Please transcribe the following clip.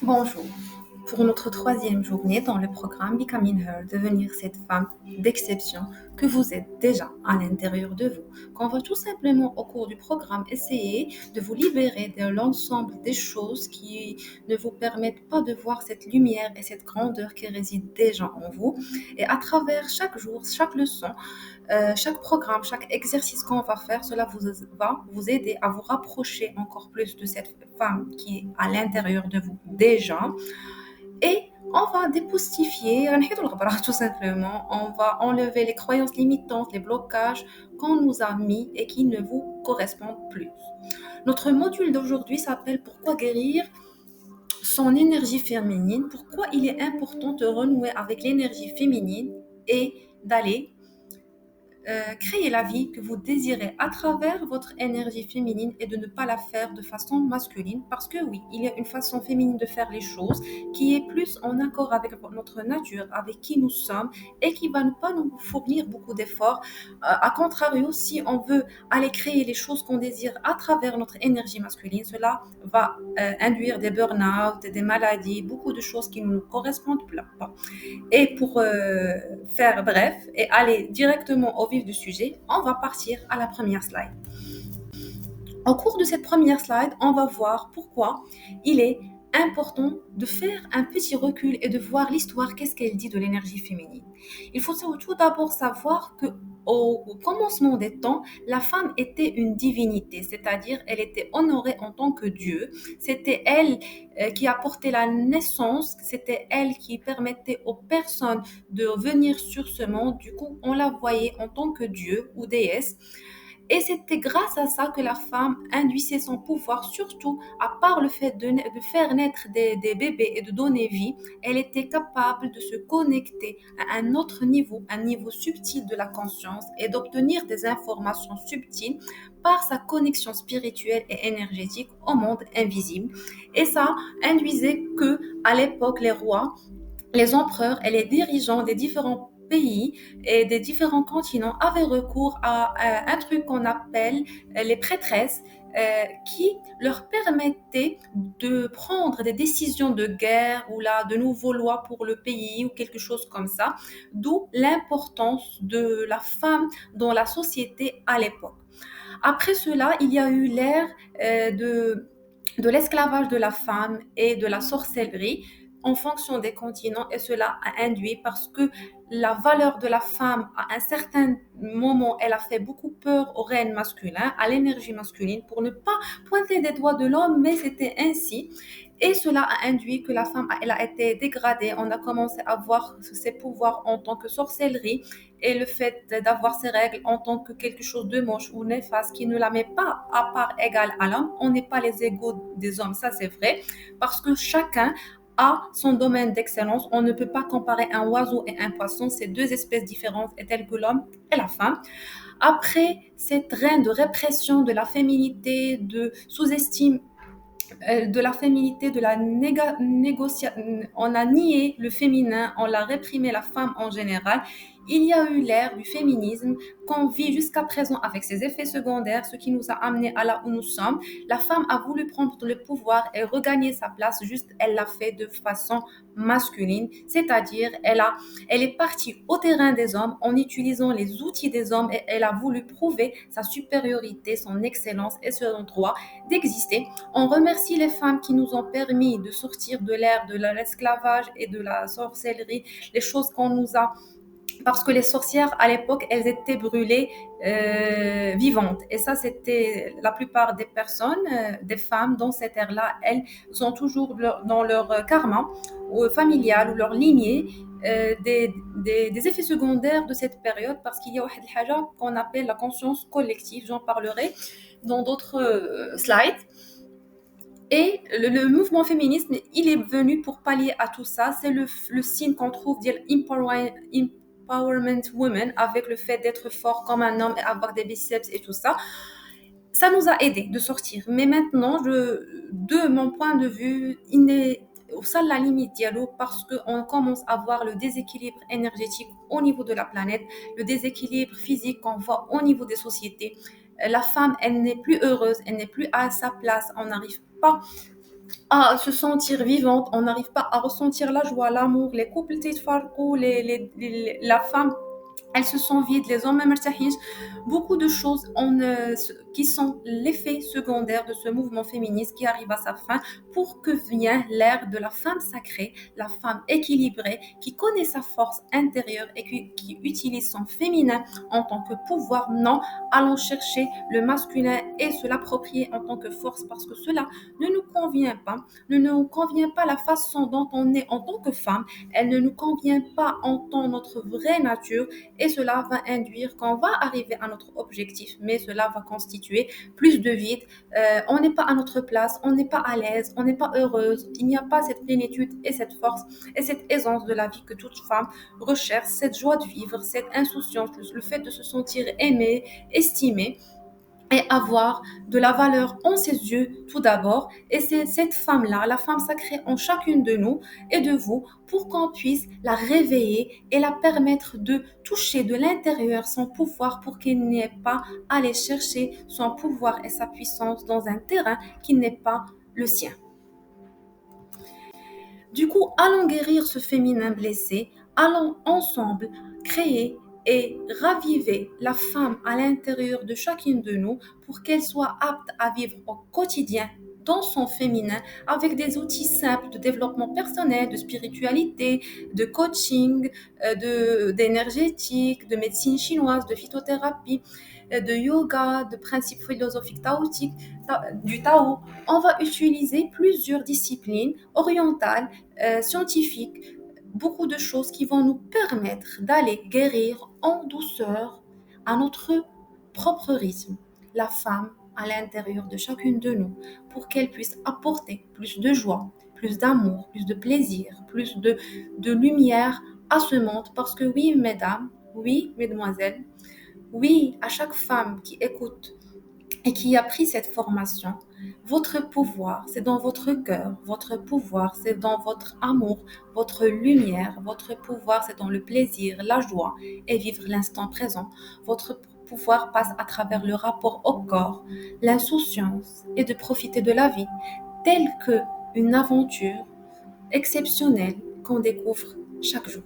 Bonjour. Pour notre troisième journée dans le programme Becoming Her, devenir cette femme d'exception que vous êtes déjà à l'intérieur de vous, qu'on va tout simplement au cours du programme essayer de vous libérer de l'ensemble des choses qui ne vous permettent pas de voir cette lumière et cette grandeur qui réside déjà en vous. Et à travers chaque jour, chaque leçon, chaque programme, chaque exercice qu'on va faire, cela va vous aider à vous rapprocher encore plus de cette femme qui est à l'intérieur de vous déjà. Et on va dépostifier, tout simplement. On va enlever les croyances limitantes, les blocages qu'on nous a mis et qui ne vous correspondent plus. Notre module d'aujourd'hui s'appelle Pourquoi guérir son énergie féminine, pourquoi il est important de renouer avec l'énergie féminine et d'aller créer la vie que vous désirez à travers votre énergie féminine et de ne pas la faire de façon masculine. Parce que oui, il y a une façon féminine de faire les choses qui est plus en accord avec notre nature, avec qui nous sommes et qui va ne pas nous fournir beaucoup d'efforts. À contrario, si on veut aller créer les choses qu'on désire à travers notre énergie masculine, cela va induire des burn-out, des maladies, beaucoup de choses qui ne nous correspondent pas. Et pour faire bref et aller directement au vif du sujet, on va partir à la première slide. Au cours de cette première slide, on va voir pourquoi il est important de faire un petit recul et de voir l'histoire, qu'est-ce qu'elle dit de l'énergie féminine. Il faut tout d'abord savoir que au commencement des temps, la femme était une divinité, c'est-à-dire elle était honorée en tant que Dieu. C'était elle qui apportait la naissance, c'était elle qui permettait aux personnes de venir sur ce monde. Du coup, on la voyait en tant que Dieu ou déesse. Et c'était grâce à ça que la femme induisait son pouvoir, surtout à part le fait de faire naître des bébés et de donner vie, elle était capable de se connecter à un autre niveau, un niveau subtil de la conscience et d'obtenir des informations subtiles par sa connexion spirituelle et énergétique au monde invisible. Et ça induisait que, à l'époque, les rois, les empereurs et les dirigeants des différents pays et des différents continents avaient recours à un truc qu'on appelle les prêtresses qui leur permettait de prendre des décisions de guerre ou là de nouveaux lois pour le pays ou quelque chose comme ça, d'où l'importance de la femme dans la société à l'époque. Après cela, il y a eu l'ère de l'esclavage de la femme et de la sorcellerie en fonction des continents et cela a induit parce que la valeur de la femme à un certain moment, elle a fait beaucoup peur au règne masculin, à l'énergie masculine pour ne pas pointer des doigts de l'homme, mais c'était ainsi. Et cela a induit que la femme, elle a été dégradée. On a commencé à voir ses pouvoirs en tant que sorcellerie et le fait d'avoir ses règles en tant que quelque chose de moche ou néfaste qui ne la met pas à part égale à l'homme. On n'est pas les égaux des hommes, ça c'est vrai, parce que chacun a son domaine d'excellence. On ne peut pas comparer un oiseau et un poisson, c'est deux espèces différentes, telles que l'homme et la femme. Après cette règne de répression de la féminité, de sous-estime de la féminité, de la négociation. On a nié le féminin, on a réprimé la femme en général. Il y a eu l'ère du féminisme qu'on vit jusqu'à présent avec ses effets secondaires, ce qui nous a amenés à là où nous sommes. La femme a voulu prendre le pouvoir et regagner sa place, juste elle l'a fait de façon masculine, c'est-à-dire elle est partie au terrain des hommes en utilisant les outils des hommes et elle a voulu prouver sa supériorité, son excellence et son droit d'exister. On remercie les femmes qui nous ont permis de sortir de l'ère de l'esclavage et de la sorcellerie, les choses qu'on nous a parce que les sorcières à l'époque elles étaient brûlées vivantes et ça c'était la plupart des personnes des femmes dans cette ère là elles sont toujours dans leur karma ou familial ou leur lignée des effets secondaires de cette période parce qu'il y a une chose qu'on appelle la conscience collective, j'en parlerai dans d'autres slides. Et le mouvement féministe, il est venu pour pallier à tout ça. C'est le signe qu'on trouve de l'empowerment women avec le fait d'être fort comme un homme et avoir des biceps et tout ça. Ça nous a aidé de sortir. Mais maintenant, de mon point de vue, il est ça la limite dialogue parce qu'on commence à voir le déséquilibre énergétique au niveau de la planète, le déséquilibre physique qu'on voit au niveau des sociétés. La femme, elle n'est plus heureuse, elle n'est plus à sa place, on n'arrive pas à se sentir vivante, on n'arrive pas à ressentir la joie, l'amour, les couples تيتفرقوا, la femme elles se sont vides, les hommes مرتاحين. Beaucoup de choses qui sont l'effet secondaire de ce mouvement féministe qui arrive à sa fin pour que vienne l'ère de la femme sacrée, la femme équilibrée, qui connaît sa force intérieure et qui utilise son féminin en tant que pouvoir, non allant chercher le masculin et se l'approprier en tant que force parce que cela ne nous convient pas, ne nous convient pas la façon dont on est en tant que femme, elle ne nous convient pas en tant notre vraie nature et cela va induire qu'on va arriver à notre objectif, mais cela va constituer plus de vide. On n'est pas à notre place, on n'est pas à l'aise, on n'est pas heureuse, il n'y a pas cette plénitude et cette force et cette aisance de la vie que toute femme recherche, cette joie de vivre, cette insouciance, le fait de se sentir aimée, estimée et avoir de la valeur en ses yeux tout d'abord. Et c'est cette femme-là, la femme sacrée en chacune de nous et de vous, pour qu'on puisse la réveiller et la permettre de toucher de l'intérieur son pouvoir pour qu'elle n'ait pas à aller chercher son pouvoir et sa puissance dans un terrain qui n'est pas le sien. Du coup, allons guérir ce féminin blessé, allons ensemble créer et raviver la femme à l'intérieur de chacune de nous pour qu'elle soit apte à vivre au quotidien dans son féminin avec des outils simples de développement personnel, de spiritualité, de coaching, d'énergétique, de médecine chinoise, de phytothérapie, de yoga, de principes philosophiques taoïstiques, du Tao. On va utiliser plusieurs disciplines orientales, scientifiques, beaucoup de choses qui vont nous permettre d'aller guérir en douceur à notre propre rythme la femme à l'intérieur de chacune de nous pour qu'elle puisse apporter plus de joie, plus d'amour, plus de plaisir, plus de lumière à ce monde. Parce que oui, mesdames, oui, mesdemoiselles, oui, à chaque femme qui écoute et qui a pris cette formation, votre pouvoir, c'est dans votre cœur, votre pouvoir, c'est dans votre amour, votre lumière, votre pouvoir, c'est dans le plaisir, la joie et vivre l'instant présent. Votre pouvoir passe à travers le rapport au corps, l'insouciance et de profiter de la vie, telle que une aventure exceptionnelle qu'on découvre chaque jour.